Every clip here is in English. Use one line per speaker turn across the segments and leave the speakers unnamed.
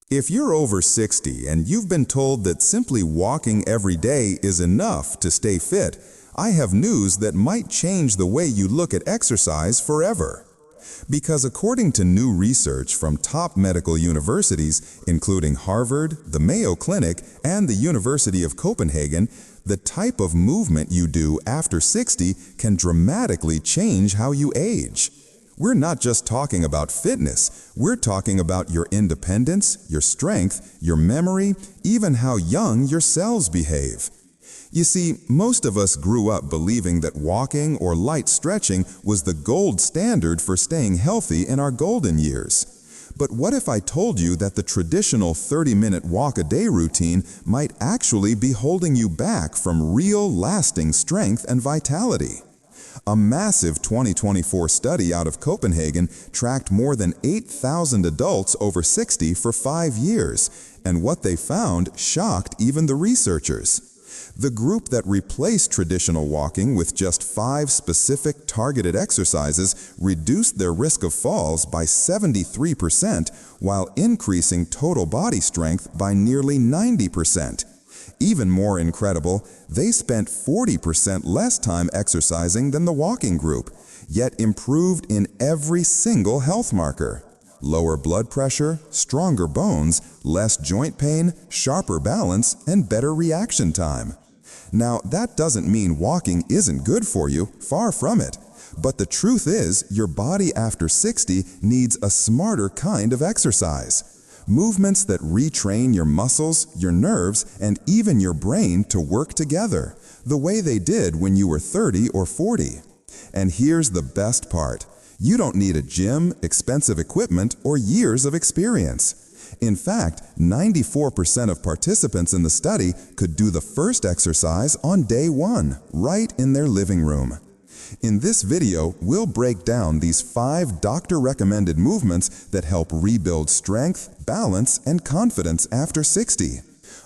If you're over 60 and you've been told that simply walking every day is enough to stay fit, I have news that might change the way you look at exercise forever. Because according to new research from top medical universities, including Harvard, the Mayo Clinic, and the University of Copenhagen, the type of movement you do after 60 can dramatically change how you age. We're not just talking about fitness, we're talking about your independence, your strength, your memory, even how young your cells behave. You see, most of us grew up believing that walking or light stretching was the gold standard for staying healthy in our golden years. But what if I told you that the traditional 30-minute walk-a-day routine might actually be holding you back from real, lasting strength and vitality? A massive 2024 study out of Copenhagen tracked more than 8,000 adults over 60 for 5 years, and what they found shocked even the researchers. The group that replaced traditional walking with just 5 specific targeted exercises reduced their risk of falls by 73% while increasing total body strength by nearly 90%. Even more incredible, they spent 40% less time exercising than the walking group, yet improved in every single health marker. Lower blood pressure, stronger bones, less joint pain, sharper balance, and better reaction time. Now, that doesn't mean walking isn't good for you, far from it. But the truth is, your body after 60 needs a smarter kind of exercise. Movements that retrain your muscles, your nerves, and even your brain to work together, the way they did when you were 30 or 40. And here's the best part. You don't need a gym, expensive equipment, or years of experience. In fact, 94% of participants in the study could do the first exercise on day 1, right in their living room. In this video, we'll break down these 5 doctor-recommended movements that help rebuild strength, balance, and confidence after 60.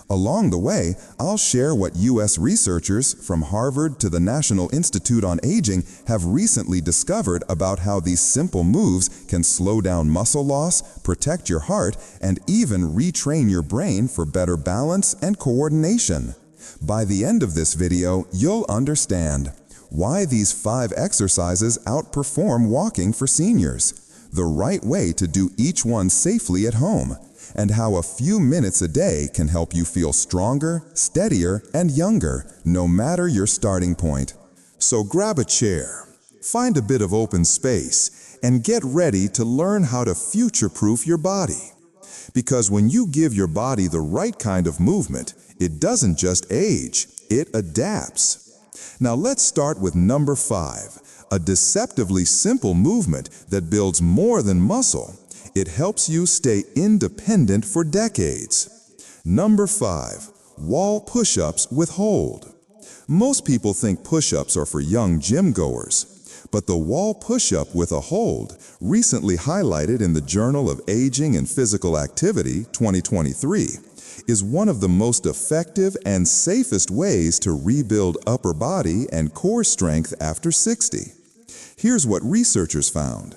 Along the way, I'll share what U.S. researchers from Harvard to the National Institute on Aging have recently discovered about how these simple moves can slow down muscle loss, protect your heart, and even retrain your brain for better balance and coordination. By the end of this video, you'll understand why these 5 exercises outperform walking for seniors, the right way to do each one safely at home, and how a few minutes a day can help you feel stronger, steadier, and younger, no matter your starting point. So grab a chair, find a bit of open space, and get ready to learn how to future-proof your body. Because when you give your body the right kind of movement, it doesn't just age, it adapts. Now let's start with number 5, a deceptively simple movement that builds more than muscle. It helps you stay independent for decades. Number 5, wall push-ups with hold. Most people think push-ups are for young gym goers, but the wall push-up with a hold, recently highlighted in the Journal of Aging and Physical Activity 2023, is one of the most effective and safest ways to rebuild upper body and core strength after 60. Here's what researchers found.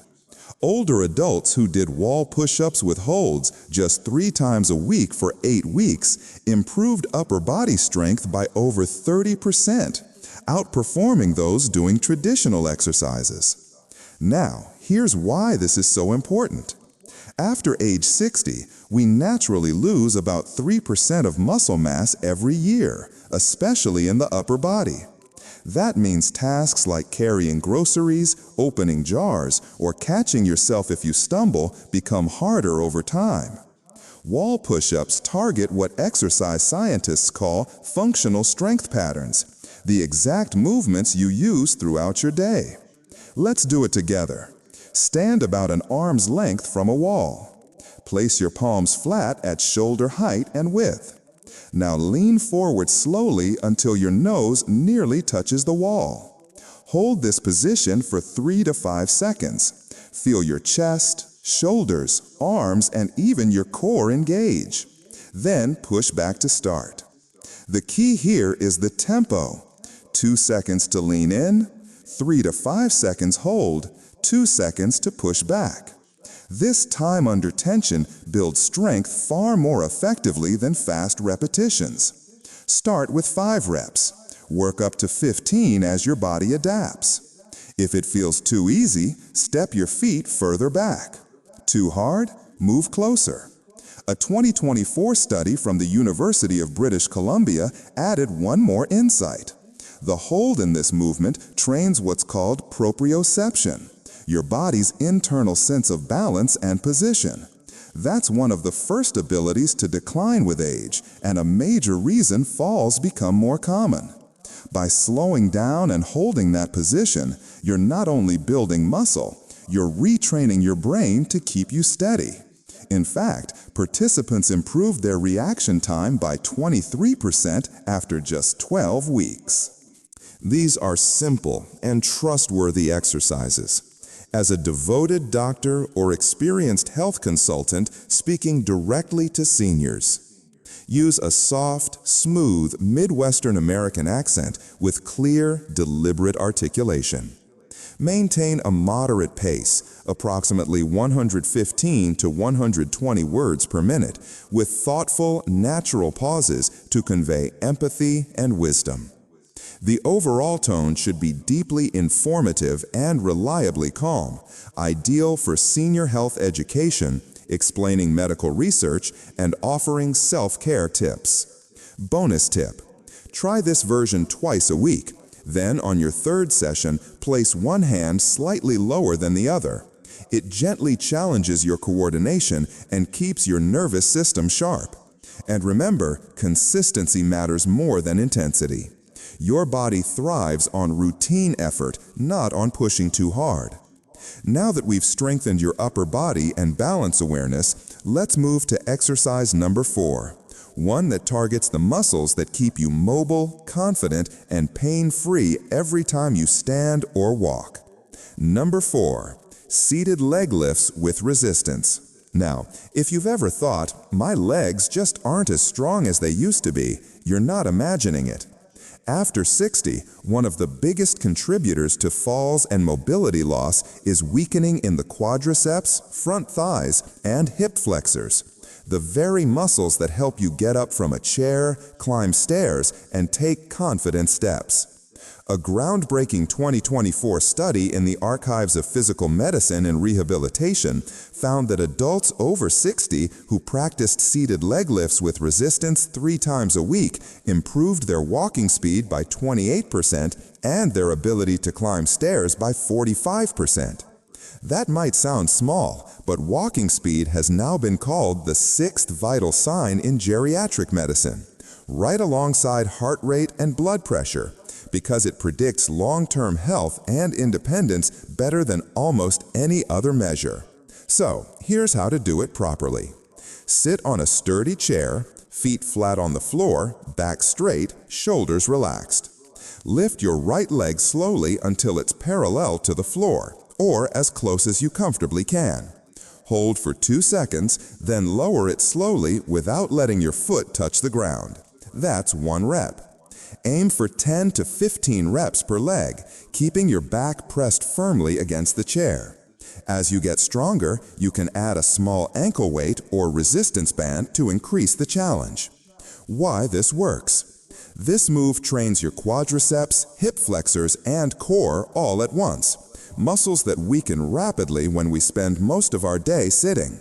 Older adults who did wall push-ups with holds just 3 times a week for 8 weeks improved upper body strength by over 30%, outperforming those doing traditional exercises. Now, here's why this is so important. After age 60, we naturally lose about 3% of muscle mass every year, especially in the upper body. That means tasks like carrying groceries, opening jars, or catching yourself if you stumble become harder over time. Wall push-ups target what exercise scientists call functional strength patterns, the exact movements you use throughout your day. Let's do it together. Stand about an arm's length from a wall. Place your palms flat at shoulder height and width. Now lean forward slowly until your nose nearly touches the wall. Hold this position for 3 to 5 seconds. Feel your chest, shoulders, arms, and even your core engage. Then push back to start. The key here is the tempo. 2 seconds to lean in, 3 to 5 seconds hold, 2 seconds to push back. This time under tension builds strength far more effectively than fast repetitions. Start with 5 reps. Work up to 15 as your body adapts. If it feels too easy, step your feet further back. Too hard? Move closer. A 2024 study from the University of British Columbia added one more insight. The hold in this movement trains what's called proprioception, your body's internal sense of balance and position. That's one of the first abilities to decline with age, and a major reason falls become more common. By slowing down and holding that position, you're not only building muscle, you're retraining your brain to keep you steady. In fact, participants improved their reaction time by 23% after just 12 weeks. These are simple and trustworthy exercises. As a devoted doctor or experienced health consultant speaking directly to seniors, use a soft, smooth Midwestern American accent with clear, deliberate articulation. Maintain a moderate pace, approximately 115 to 120 words per minute, with thoughtful, natural pauses to convey empathy and wisdom. The overall tone should be deeply informative and reliably calm, ideal for senior health education, explaining medical research, and offering self-care tips. Bonus tip: try this version twice a week. Then, on your 3rd session, place one hand slightly lower than the other. It gently challenges your coordination and keeps your nervous system sharp. And remember, consistency matters more than intensity. Your body thrives on routine effort, not on pushing too hard. Now that we've strengthened your upper body and balance awareness, let's move to exercise number 4. One that targets the muscles that keep you mobile, confident, and pain-free every time you stand or walk. Number 4, seated leg lifts with resistance. Now, if you've ever thought, my legs just aren't as strong as they used to be, you're not imagining it. After 60, one of the biggest contributors to falls and mobility loss is weakening in the quadriceps, front thighs, and hip flexors, the very muscles that help you get up from a chair, climb stairs, and take confident steps. A groundbreaking 2024 study in the Archives of Physical Medicine and Rehabilitation found that adults over 60 who practiced seated leg lifts with resistance 3 times a week improved their walking speed by 28% and their ability to climb stairs by 45%. That might sound small, but walking speed has now been called the 6th vital sign in geriatric medicine, right alongside heart rate and blood pressure, because it predicts long-term health and independence better than almost any other measure. So, here's how to do it properly. Sit on a sturdy chair, feet flat on the floor, back straight, shoulders relaxed. Lift your right leg slowly until it's parallel to the floor, or as close as you comfortably can. Hold for 2 seconds, then lower it slowly without letting your foot touch the ground. That's 1 rep. Aim for 10 to 15 reps per leg, keeping your back pressed firmly against the chair. As you get stronger, you can add a small ankle weight or resistance band to increase the challenge. Why this works? This move trains your quadriceps, hip flexors, and core all at once, muscles that weaken rapidly when we spend most of our day sitting.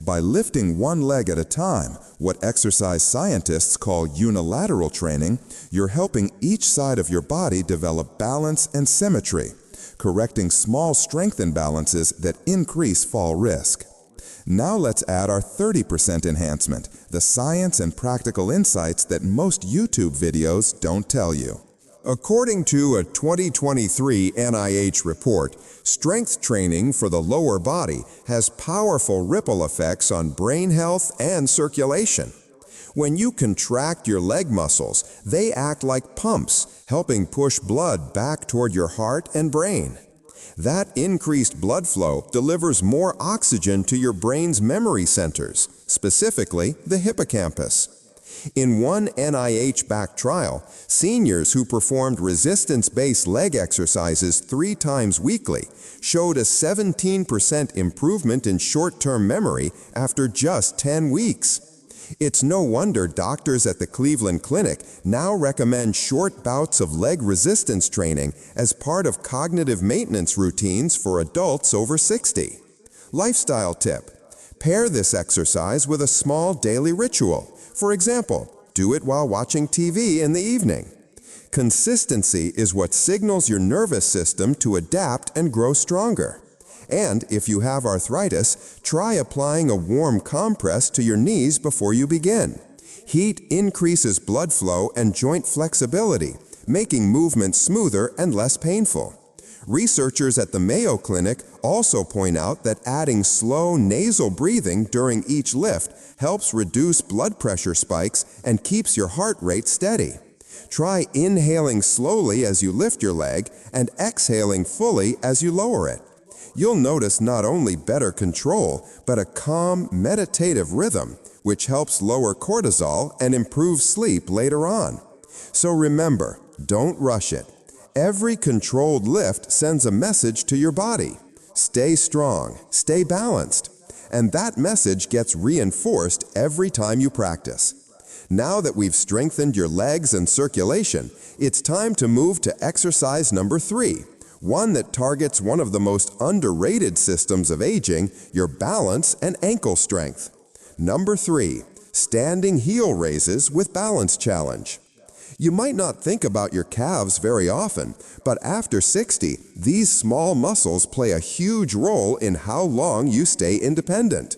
By lifting one leg at a time, what exercise scientists call unilateral training, you're helping each side of your body develop balance and symmetry, correcting small strength imbalances that increase fall risk. Now let's add our 30% enhancement, the science and practical insights that most YouTube videos don't tell you. According to a 2023 NIH report, strength training for the lower body has powerful ripple effects on brain health and circulation. When you contract your leg muscles, they act like pumps, helping push blood back toward your heart and brain. That increased blood flow delivers more oxygen to your brain's memory centers, specifically the hippocampus.
In one NIH-backed trial, seniors who performed resistance-based leg exercises 3 times weekly showed a 17% improvement in short-term memory after just 10 weeks. It's no wonder doctors at the Cleveland Clinic now recommend short bouts of leg resistance training as part of cognitive maintenance routines for adults over 60. Lifestyle tip: pair this exercise with a small daily ritual. For example, do it while watching TV in the evening. Consistency is what signals your nervous system to adapt and grow stronger. And if you have arthritis, try applying a warm compress to your knees before you begin. Heat increases blood flow and joint flexibility, making movement smoother and less painful. Researchers at the Mayo Clinic also point out that adding slow nasal breathing during each lift helps reduce blood pressure spikes and keeps your heart rate steady. Try inhaling slowly as you lift your leg and exhaling fully as you lower it. You'll notice not only better control, but a calm, meditative rhythm, which helps lower cortisol and improve sleep later on. So remember, don't rush it. Every controlled lift sends a message to your body. Stay strong, stay balanced. And that message gets reinforced every time you practice. Now that we've strengthened your legs and circulation, it's time to move to exercise number 3. One that targets one of the most underrated systems of aging, your balance and ankle strength. Number 3, standing heel raises with balance challenge. You might not think about your calves very often, but after 60, these small muscles play a huge role in how long you stay independent.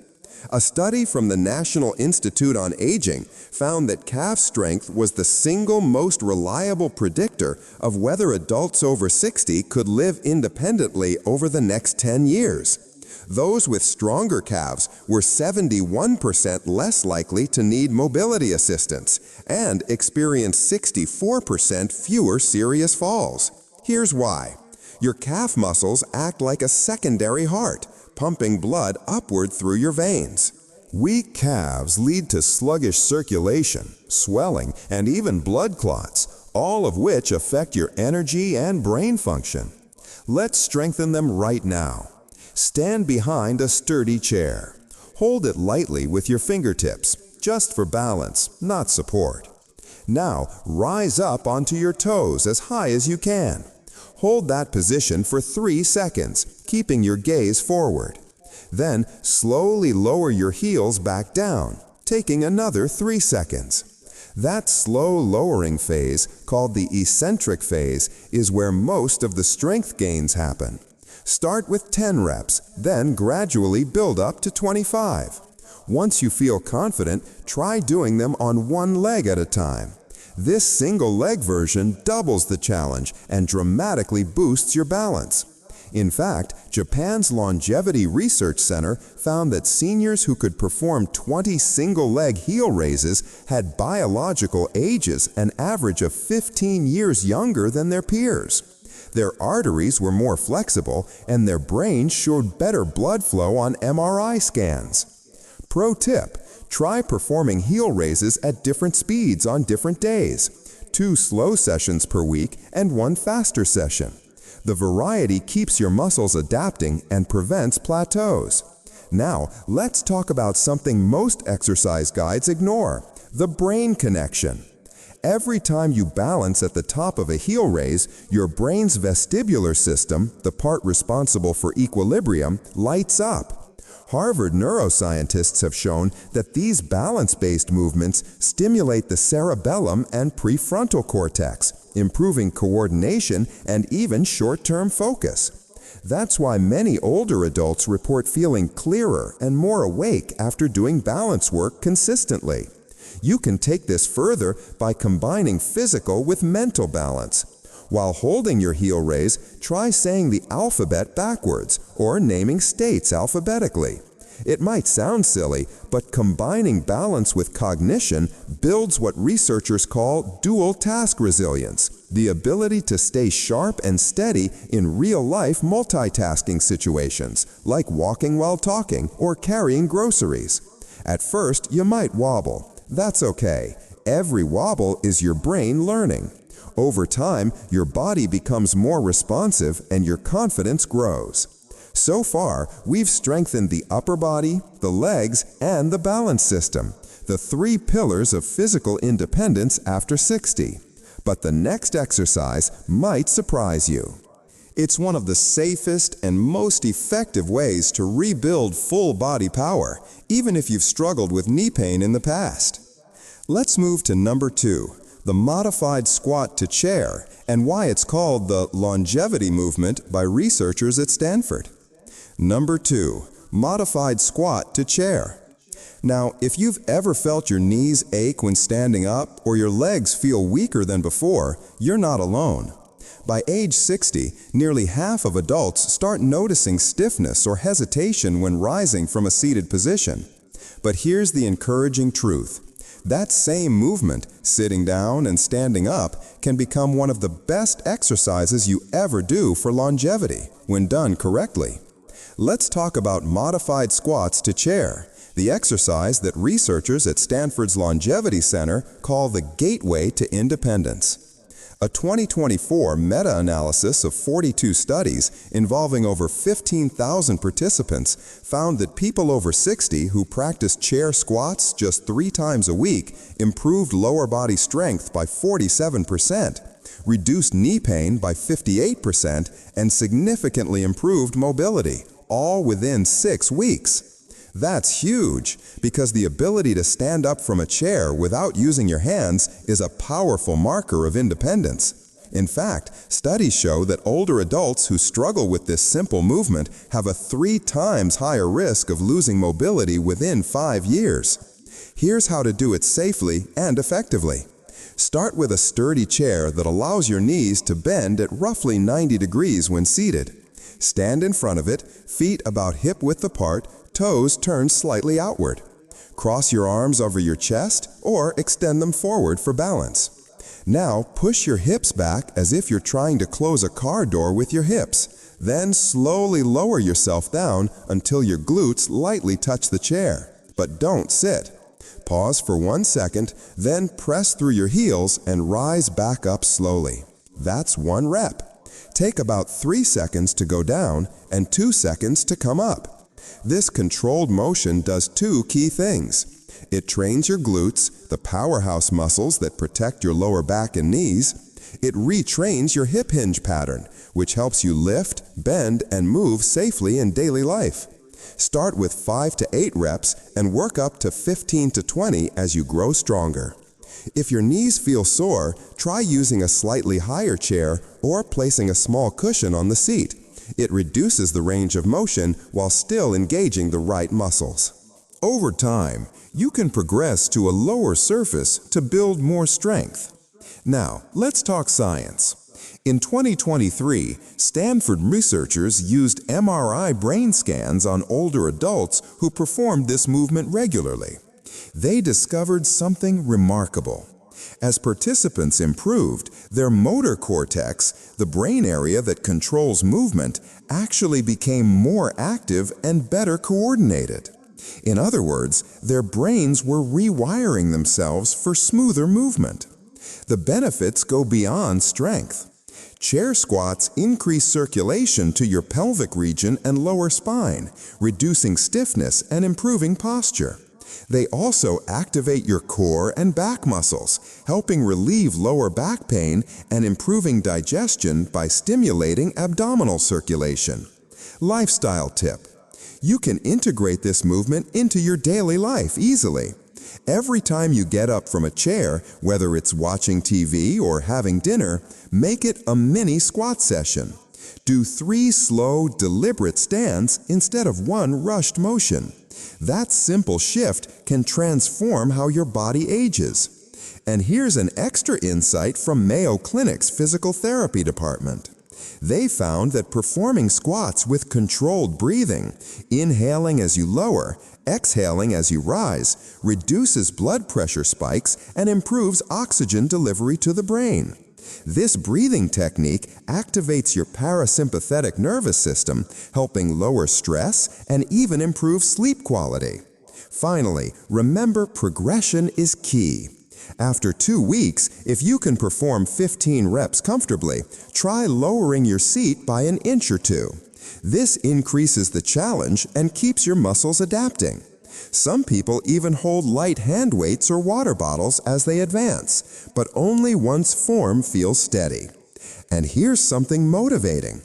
A study from the National Institute on Aging found that calf strength was the single most reliable predictor of whether adults over 60 could live independently over the next 10 years. Those with stronger calves were 71% less likely to need mobility assistance and experienced 64% fewer serious falls. Here's why. Your calf muscles act like a secondary heart, pumping blood upward through your veins.
Weak calves lead to sluggish circulation, swelling, and even blood clots, all of which affect your energy and brain function. Let's strengthen them right now. Stand behind a sturdy chair. Hold it lightly with your fingertips, just for balance, not support. Now, rise up onto your toes as high as you can. Hold that position for 3 seconds, keeping your gaze forward. Then, slowly lower your heels back down, taking another 3 seconds. That slow lowering phase, called the eccentric phase, is where most of the strength gains happen. Start with 10 reps, then gradually build up to 25. Once you feel confident, try doing them on one leg at a time. This single leg version doubles the challenge and dramatically boosts your balance. In fact, Japan's Longevity Research Center found that seniors who could perform 20 single-leg heel raises had biological ages an average of 15 years younger than their peers. Their arteries were more flexible, and their brains showed better blood flow on MRI scans. Pro tip: try performing heel raises at different speeds on different days. 2 slow sessions per week and 1 faster session. The variety keeps your muscles adapting and prevents plateaus. Now, let's talk about something most exercise guides ignore: the brain connection. Every time you balance at the top of a heel raise, your brain's vestibular system, the part responsible for equilibrium, lights up. Harvard neuroscientists have shown that these balance-based movements stimulate the cerebellum and prefrontal cortex, improving coordination and even short-term focus. That's why many older adults report feeling clearer and more awake after doing balance work consistently. You can take this further by combining physical with mental balance. While holding your heel raise, try saying the alphabet backwards or naming states alphabetically. It might sound silly, but combining balance with cognition builds what researchers call dual task resilience, the ability to stay sharp and steady in real-life multitasking situations, like walking while talking or carrying groceries. At first, you might wobble. That's okay.
Every wobble is your brain learning. Over time, your body becomes more responsive and your confidence grows. So far, we've strengthened the upper body, the legs, and the balance system, the three pillars of physical independence after 60. But the next exercise might surprise you. It's one of the safest and most effective ways to rebuild full body power, even if you've struggled with knee pain in the past. Let's move to number 2, the modified squat to chair, and why it's called the longevity movement by researchers at Stanford. Number 2, modified squat to chair. Now, if you've ever felt your knees ache when standing up or your legs feel weaker than before, you're not alone. By age 60, nearly half of adults start noticing stiffness or hesitation when rising from a seated position. But here's the encouraging truth. That same movement, sitting down and standing up, can become one of the best exercises you ever do for longevity, when done correctly. Let's talk about modified squats to chair, the exercise that researchers at Stanford's Longevity Center call the gateway to independence. A 2024 meta-analysis of 42 studies involving over 15,000 participants found that people over 60 who practiced chair squats just 3 times a week improved lower body strength by 47%, reduced knee pain by 58%, and significantly improved mobility, all within 6 weeks. That's huge, because the ability to stand up from a chair without using your hands is a powerful marker of independence. In fact, studies show that older adults who struggle with this simple movement have a 3 times higher risk of losing mobility within 5 years. Here's how to do it safely and effectively. Start with a sturdy chair that allows your knees to bend at roughly 90 degrees when seated. Stand in front of it, feet about hip-width apart, toes turned slightly outward. Cross your arms over your chest or extend them forward for balance. Now push your hips back as if you're trying to close a car door with your hips. Then slowly lower yourself down until your glutes lightly touch the chair. But don't sit. Pause for 1 second, then press through your heels and rise back up slowly. That's 1 rep. Take about 3 seconds to go down and 2 seconds to come up. This controlled motion does 2 key things. It trains your glutes, the powerhouse muscles that protect your lower back and knees. It retrains your hip hinge pattern, which helps you lift, bend, and move safely in daily life. Start with 5 to 8 reps and work up to 15 to 20 as you grow stronger. If your knees feel sore, try using a slightly higher chair or placing a small cushion on the seat. It reduces the range of motion while still engaging the right muscles. Over time, you can progress to a lower surface to build more strength. Now, let's talk science. In 2023, Stanford researchers used MRI brain scans on older adults who performed this movement regularly. They discovered something remarkable. As participants improved, their motor cortex, the brain area that controls movement, actually became more active and better coordinated. In other words, their brains were rewiring themselves for smoother movement. The benefits go beyond strength. Chair squats increase circulation to your pelvic region and lower spine, reducing stiffness and improving posture. They also activate your core and back muscles, helping relieve lower back pain and improving digestion by stimulating abdominal circulation. Lifestyle tip: you can integrate this movement into your daily life easily. Every time you get up from a chair, whether it's watching TV or having dinner, make it a mini squat session. Do 3 slow, deliberate stands instead of 1 rushed motion. That simple shift can transform how your body ages. And here's an extra insight from Mayo Clinic's physical therapy department. They found that performing squats with controlled breathing, inhaling as you lower, exhaling as you rise, reduces blood pressure spikes and improves oxygen delivery to the brain. This breathing technique activates your parasympathetic nervous system, helping lower stress and even improve sleep quality. Finally, remember progression is key. After 2 weeks, if you can perform 15 reps comfortably, try lowering your seat by an inch or two. This increases the challenge and keeps your muscles adapting. Some people even hold light hand weights or water bottles as they advance, but only once form feels steady. And here's something motivating.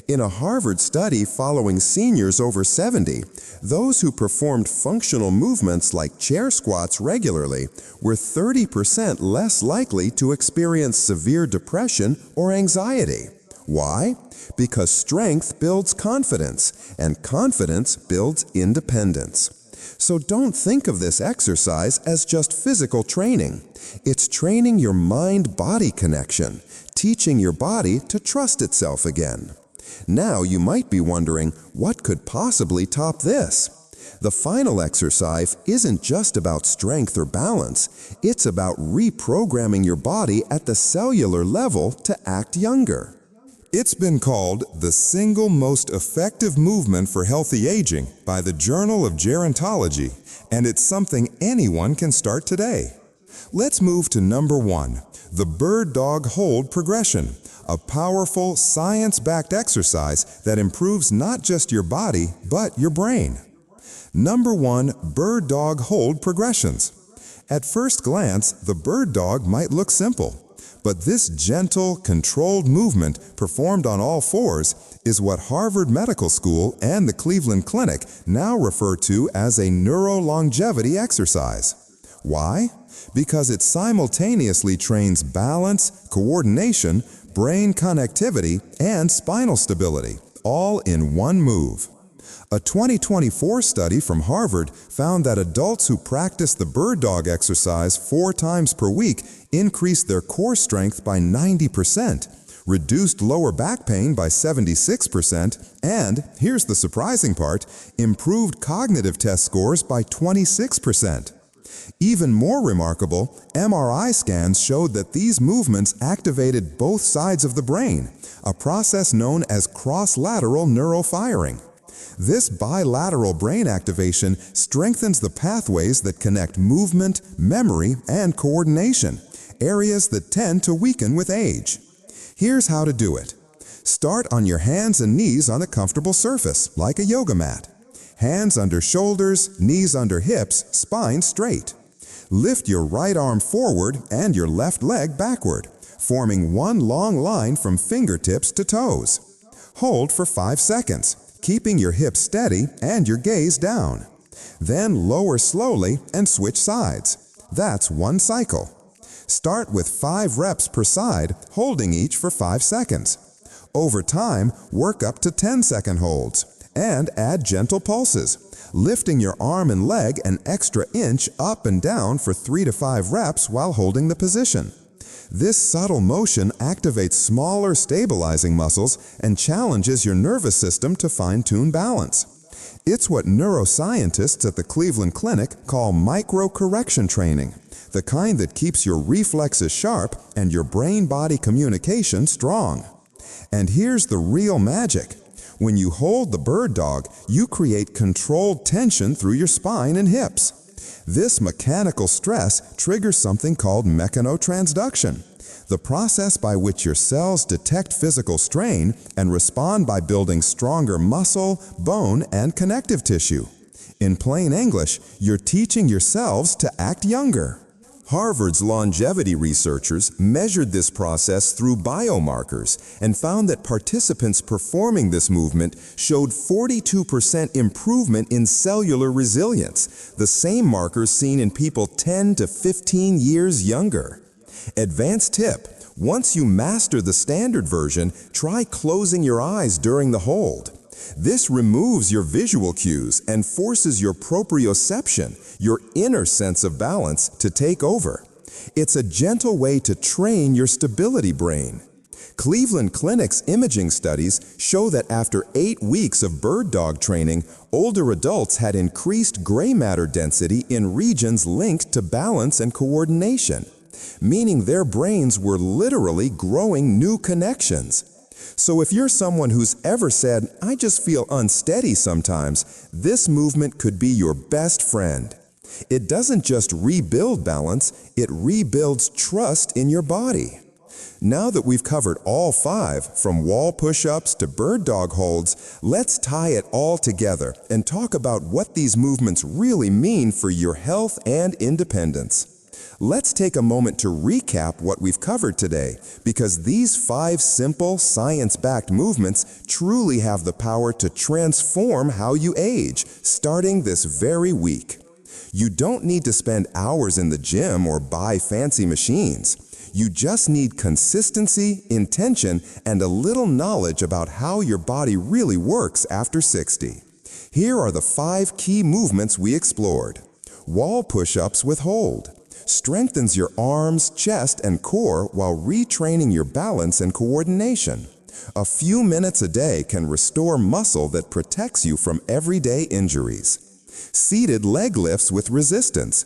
In a Harvard study following seniors over 70, those who performed functional movements like chair squats regularly were 30% less likely to experience severe depression or anxiety. Why? Because strength builds confidence, and confidence builds independence. So don't think of this exercise as just physical training. It's training your mind-body connection, teaching your body to trust itself again. Now you might be wondering, what could possibly top this? The final exercise isn't just about strength or balance. It's about reprogramming your body at the cellular level to act younger.
It's been called the single most effective movement for healthy aging by the Journal of Gerontology, and it's something anyone can start today. Let's move to number 1, the bird dog hold progression, a powerful science-backed exercise that improves not just your body, but your brain. Number 1, bird dog hold progressions. At first glance, the bird dog might look simple. But this gentle, controlled movement performed on all fours is what Harvard Medical School and the Cleveland Clinic now refer to as a neurolongevity exercise. Why? Because it simultaneously trains balance, coordination, brain connectivity, and spinal stability, all in one move. A 2024 study from Harvard found that adults who practiced the bird dog exercise 4 times per week increased their core strength by 90%, reduced lower back pain by 76%, and, here's the surprising part, improved cognitive test scores by 26%. Even more remarkable, MRI scans showed that these movements activated both sides of the brain, a process known as cross-lateral neural firing. This bilateral brain activation strengthens the pathways that connect movement, memory, and coordination, areas that tend to weaken with age. Here's how to do it. Start on your hands and knees on a comfortable surface, like a yoga mat. Hands under shoulders, knees under hips, spine straight. Lift your right arm forward and your left leg backward, forming one long line from fingertips to toes. Hold for 5 seconds, keeping your hips steady and your gaze down. Then lower slowly and switch sides. That's one cycle. Start with 5 reps per side, holding each for 5 seconds. Over time, work up to 10-second holds, and add gentle pulses, lifting your arm and leg an extra inch up and down for 3 to 5 reps while holding the position. This subtle motion activates smaller stabilizing muscles and challenges your nervous system to fine-tune balance. It's what neuroscientists at the Cleveland Clinic call micro-correction training, the kind that keeps your reflexes sharp and your brain-body communication strong. And here's the real magic. When you hold the bird dog, you create controlled tension through your spine and hips. This mechanical stress triggers something called mechanotransduction, the process by which your cells detect physical strain and respond by building stronger muscle, bone, and connective tissue. In plain English, you're teaching yourselves to act younger. Harvard's longevity researchers measured this process through biomarkers and found that participants performing this movement showed 42% improvement in cellular resilience, the same markers seen in people 10 to 15 years younger. Advanced tip: once you master the standard version, try closing your eyes during the hold. This removes your visual cues and forces your proprioception, your inner sense of balance, to take over. It's a gentle way to train your stability brain. Cleveland Clinic's imaging studies show that after 8 weeks of bird dog training, older adults had increased gray matter density in regions linked to balance and coordination, meaning their brains were literally growing new connections. So if you're someone who's ever said, "I just feel unsteady sometimes," this movement could be your best friend.
It doesn't just rebuild balance, it rebuilds trust in your body. Now that we've covered all 5, from wall push-ups to bird dog holds, let's tie it all together and talk about what these movements really mean for your health and independence. Let's take a moment to recap what we've covered today, because these 5 simple, science-backed movements truly have the power to transform how you age, starting this very week. You don't need to spend hours in the gym or buy fancy machines. You just need consistency, intention, and a little knowledge about how your body really works after 60. Here are the 5 key movements we explored. Wall push-ups with hold. Strengthens your arms, chest, and core while retraining your balance and coordination. A few minutes a day can restore muscle that protects you from everyday injuries. Seated leg lifts with resistance.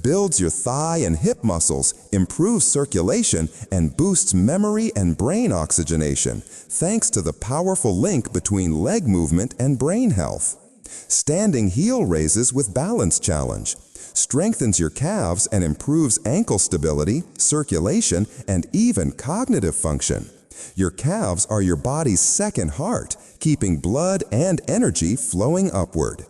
Builds your thigh and hip muscles, improves circulation, and boosts memory and brain oxygenation, thanks to the powerful link between leg movement and brain health. Standing heel raises with balance challenge. Strengthens your calves and improves ankle stability, circulation, and even cognitive function. Your calves are your body's second heart, keeping blood and energy flowing upward.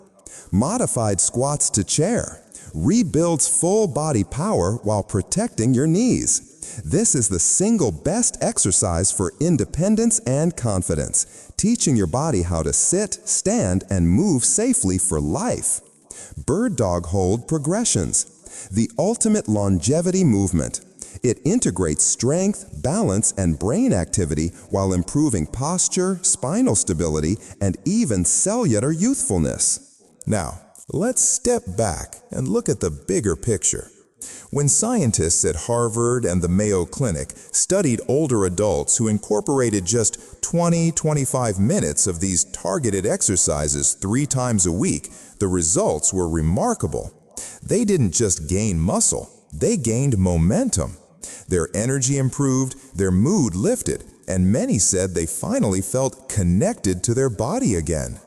Modified squats to chair. Rebuilds full body power while protecting your knees. This is the single best exercise for independence and confidence, teaching your body how to sit, stand, and move safely for life. Bird dog hold progressions. The ultimate longevity movement. It integrates strength, balance, and brain activity while improving posture, spinal stability, and even cellular youthfulness.
Now, let's step back and look at the bigger picture. When scientists at Harvard and the Mayo Clinic studied older adults who incorporated just 20-25 minutes of these targeted exercises 3 times a week, the results were remarkable. They didn't just gain muscle, they gained momentum. Their energy improved, their mood lifted, and many said they finally felt connected to their body again.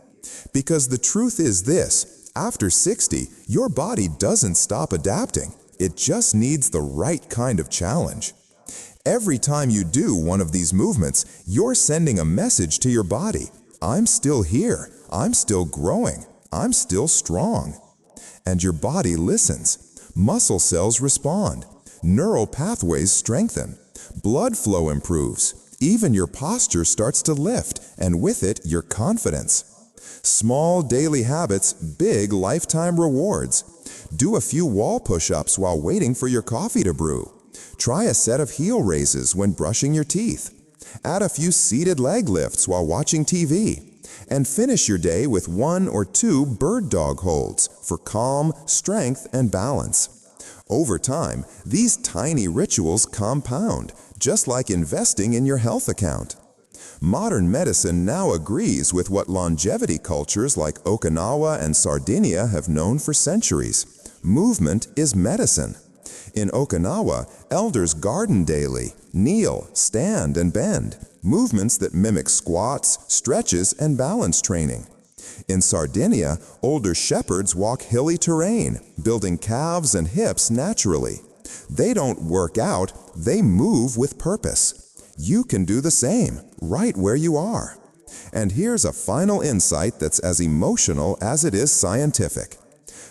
Because the truth is this, after 60, your body doesn't stop adapting. It just needs the right kind of challenge. Every time you do one of these movements, you're sending a message to your body. I'm still here. I'm still growing. I'm still strong. And your body listens. Muscle cells respond. Neural pathways strengthen. Blood flow improves. Even your posture starts to lift, and with it, your confidence. Small daily habits, big lifetime rewards. Do a few wall push-ups while waiting for your coffee to brew. Try a set of heel raises when brushing your teeth. Add a few seated leg lifts while watching TV. And finish your day with 1 or 2 bird dog holds for calm, strength, and balance. Over time, these tiny rituals compound, just like investing in your health account. Modern medicine now agrees with what longevity cultures like Okinawa and Sardinia have known for centuries. Movement is medicine. In Okinawa, elders garden daily, kneel, stand, and bend, movements that mimic squats, stretches, and balance training. In Sardinia, older shepherds walk hilly terrain, building calves and hips naturally. They don't work out, they move with purpose. You can do the same, right where you are. And here's a final insight that's as emotional as it is scientific.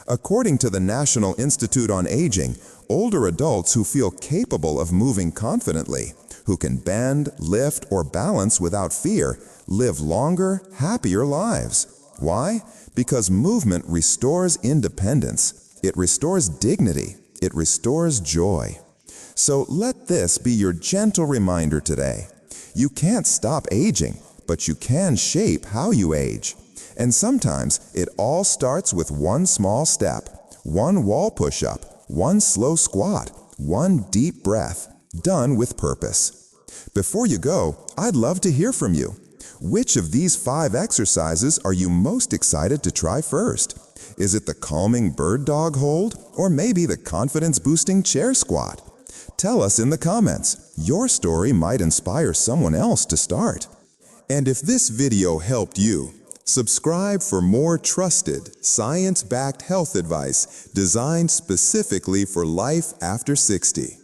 According to the National Institute on Aging, older adults who feel capable of moving confidently, who can bend, lift, or balance without fear, live longer, happier lives. Why? Because movement restores independence. It restores dignity. It restores joy. So let this be your gentle reminder today. You can't stop aging, but you can shape how you age. And sometimes it all starts with one small step, one wall push-up, one slow squat, one deep breath, done with purpose. Before you go, I'd love to hear from you. Which of these 5 exercises are you most excited to try first? Is it the calming bird dog hold, or maybe the confidence-boosting chair squat? Tell us in the comments. Your story might inspire someone else to start. And if this video helped you, Subscribe for more trusted, science-backed health advice designed specifically for life after 60.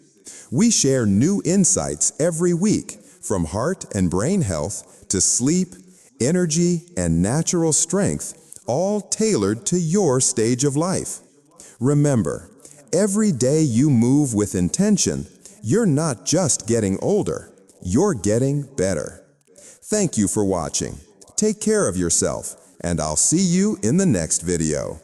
We share new insights every week, from heart and brain health to sleep, energy, and natural strength, all tailored to your stage of life. Remember, every day you move with intention, you're not just getting older, you're getting better. Thank you for watching. Take care of yourself, and I'll see you in the next video.